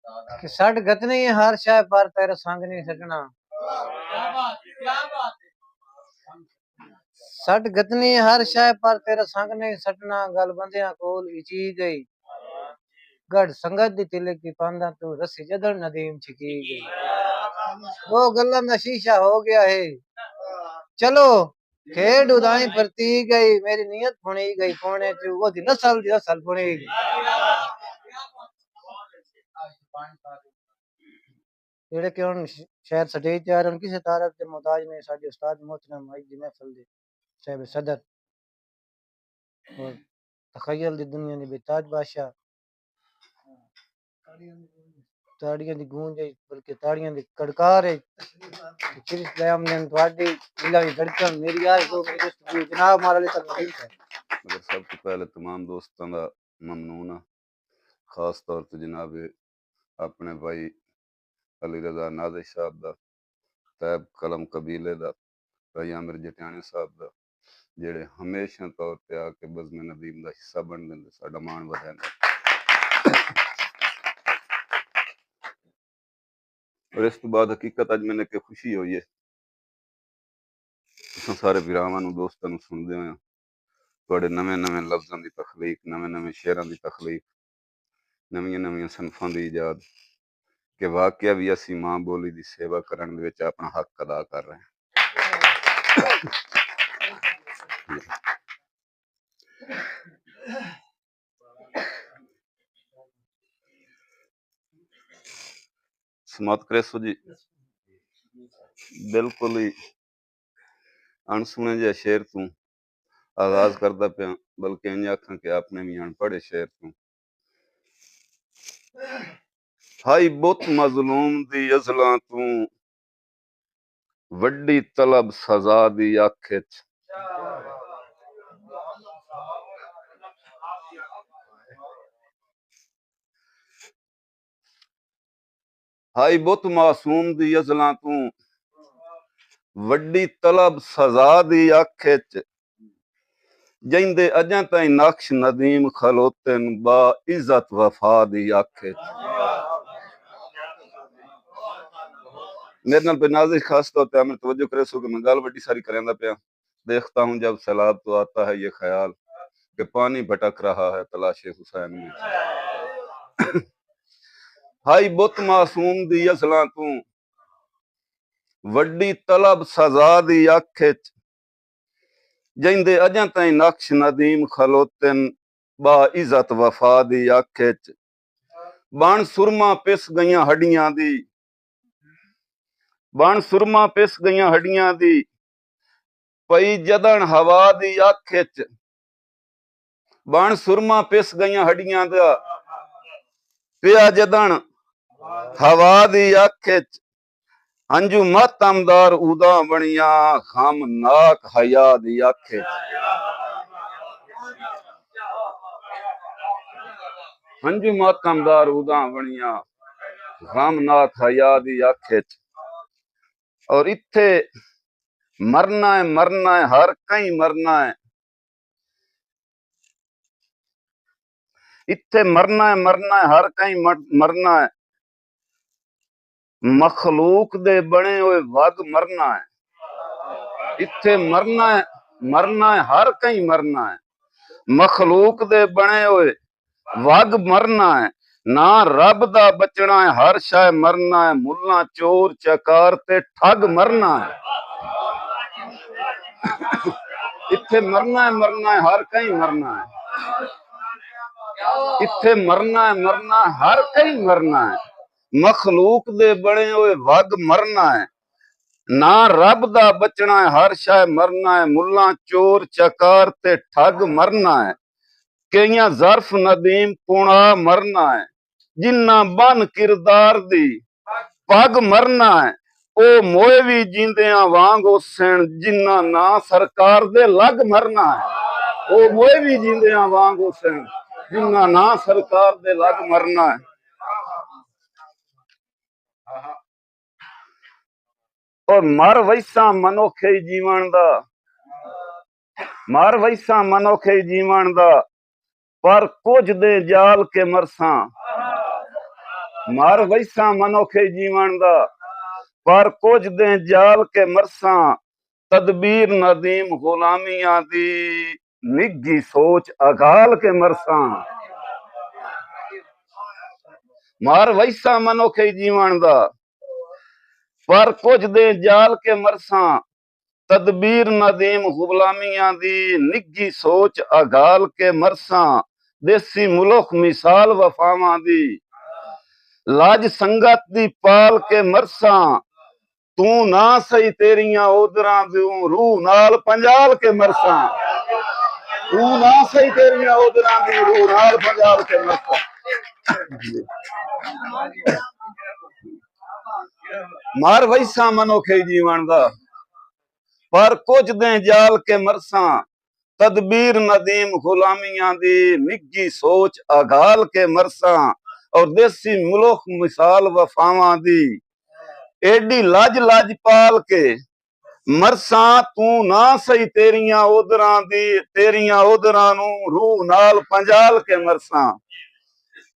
कि सट गतनी हर शाय पर तेरा संग नहीं सटना। सट गतनी हर शाय पर तेरा संग नहीं सटना। गल बंदियां कोल इची गई गढ़ संगत दी तिलक की पांदा तू रस्सी जदड़ नदीम छिकी गई। वो गल्ला दा शीशा हो गया है। चलो खेड उदाई परती गई मेरी नीयत फुनी गई कोने च वो दी नस्ल फुनी गई। ਜਿਹੜੇ ਕਿ ਹੁਣ ਸ਼ਾਇਦ ਸਟੇਜ ਤੇ ਆ ਰਹੇ ਹਨ ਕਿਸੇ ਤਾਰਫ ਦੇ ਮੁਹਤਾਜ ਨੇ ਸਾਡੇ ਉਸਤਾਦ मोहतरम ਮਾਈ ਦੀ ਮਹਿਫਲ ਦੇ साहिब सदर और तखयल दी दुनिया ने बेताज बादशाह ताड़ियां दी गूंज है बल्कि ताड़ियां दी कड़कार है। चिरिस दयाम ने ਤੁਹਾਡੀ दिल दी धड़कन मेरी आज तो मेरे दोस्त जनाब हमारे लिए तक ठीक है। मगर सब तो पहले तमाम दोस्तों का ममनून खास तौर पर जनाब अपने भाई अली रजा नाज़िर साहब दा तैब कलम कबीले दा भाई आमिर जटियाणी साहब दा जेड़े हमेशा तौर पे आके बज़्म नदीम दा हिस्सा बन देंदे साडा मान वधांदे। और इस तो बाद हकीकत अज मैंने के खुशी हुई है तुसां सारे वीरावां नूं दोस्तां नूं सुणदे होए तुहाडे नवें नवें लफ्ज़ां दी तखलीक नवें नवें शेरां दी तखलीक नवीं नवीं सनफां दी ईजाद कि वाकया भी असी मां बोली दी सेवा करन दे विच अपना हक अदा कर रहे हैं। समाप्त करे सो जी बिल्कुल ही अणसुने जे शेर तू आगाज करदा पिया बल्कि इंज आखां कि आपने भी अनपढ़े शेर तू हाई बुत मजलूम दी अज़लां तू वड्डी तलब सजा दी आखे च हाई बुत मासूम दी अज़लां तू वड्डी तलब सजा दी आखे च जिंदे अजां ताईं नक्श नदीम खलोतन बा इज्जत वफा दी आखे मेरे नाल बेनाज़िर खास तौर पे हमें तवज्जो करे सो कि मैं गल बड़ी सारी करेंदा पिया। देखता हूँ जब सैलाब तो आता है ये ख्याल कि पानी भटक रहा है तलाशे हुसैन में। हाई बुत मासूम दी अज़लां तू वड्डी तलब सजा दी आखे च जिंदे अजां ताईं नक्श नदीम खलोतन बा इज्जत वफा दी आखे च बण सुरमा पिस गईयां हड्डियां दी बण सुरमा पिस गईयां हड्डियां दी पई जदन हवा दी आखे च बण सुरमा पिस गईयां हड्डियां दा पिया जदन हवा दी आखे च हंजू मातमदार उदा बनिया खामनाक हया दी आखे हंजू मातमदार उदा बनिया खामनाक हया दी आखे और इत्थे मरना है हर कहीं मरना है इत्थे मरना है हर कहीं मरना है मखलूक दे बने हुए वग मरना है इत्थे मरना है हर कहीं मरना है मखलूक दे बने हुए वग मरना है ना रब दा बचना है हर शाय मरना है मुल्ला चोर चकार ते ठग मरना है इत्थे मरना है हर कहीं मरना है इत्थे मरना है हर कहीं मरना है मखलूक दे बने हुए वग मरना है ना रब दा बचना है हर शाय मरना है मुल्ला चोर चकार ते ठग मरना है कईयां ज़र्फ नदीम पुणा मरना है जिन्ना बन किरदार दी पग मरना है ओ मोए भी जींदियां वांग उसन जिन्ना ना सरकार दे लग मरना है ओ मोए भी जींदियां वांग उसन जिन्ना ना सरकार दे लग मरना है और मर वैसा मनोखे जीवन दा मर वैसा मनोखे जीवन दा पर कुछ दे जाल के मरसा ਮਾਰ ਵੈਸਾਂ ਮਨੁੱਖੇ ਜੀਵਨ ਦਾ ਪਰ ਕੁਝ ਦੇ ਜਾਲ ਕੇ ਮਰਸਾਂ ਤਦਬੀਰ ਨਦੀਮ ਗੁਲਾਮੀਆਂ ਦੀ ਨਿੱਘੀ ਸੋਚ ਅਗਾਲ ਕੇ ਮਰਸਾਂ ਮਾਰ ਵੈਸਾਂ ਮਨੁੱਖੇ ਜੀਵਨ ਦਾ ਪਰ ਕੁਝ ਦੇ ਜਾਲ ਕੇ ਮਰਸਾਂ ਤਦਬੀਰ ਨਦੀਮ ਗੁਲਾਮੀਆਂ ਦੀ ਨਿੱਘੀ ਸੋਚ ਅਗਾਲ ਕੇ ਮਰਸਾਂ ਦੇਸੀ ਮੁਲਕ ਮਿਸਾਲ ਵਫਾਵਾਂ ਦੀ ਲਾਜ ਸੰਗਤ ਦੀ ਪਾਲ ਕੇ ਮਰਸਾਂ ਤੂੰ ਨਾ ਸਹੀ ਤੇਰੀਆਂ ਉਦਰਾਂ ਦਿਉ ਰੂਹ ਨਾਲ ਪੰਜਾਲ ਕੇ ਮਰਸਾਂ ਤੂੰ ਨਾ ਸਹੀ ਤੇਰੀਆਂ ਉਦਰਾਂ ਦੀ ਰੂਹ ਨਾਲ ਪੰਜਾਲ ਕੇ ਮਰਸਾਂ ਮਾਰ ਵੈਸਾਂ ਮਨੁੱਖੇ ਜੀਵਨ ਦਾ ਪਰ ਕੁਝ ਦੇ ਜਾਲ ਕੇ ਮਰਸਾਂ ਤਦਬੀਰ ਨਦੀਮ ਗੁਲਾਮੀਆਂ ਦੀ ਨਿੱਘੀ ਸੋਚ ਅਗਾਲ ਕੇ ਮਰਸਾਂ ਔਰ ਦੇਸੀ ਮੁਲਕ ਮਿਸਾਲ ਵਫਾਵਾਂ ਦੀ ਏਡੀ ਲੱਜ ਲੱਜ ਪਾਲ ਕੇ ਮਰਸਾਂ ਤੂੰ ਨਾ ਸਹੀ ਤੇਰੀਆਂ ਉਦਰਾਂ ਨੂੰ ਰੂਹ ਨਾਲ ਪੰਜਾਲ ਕੇ ਮਰਸਾਂ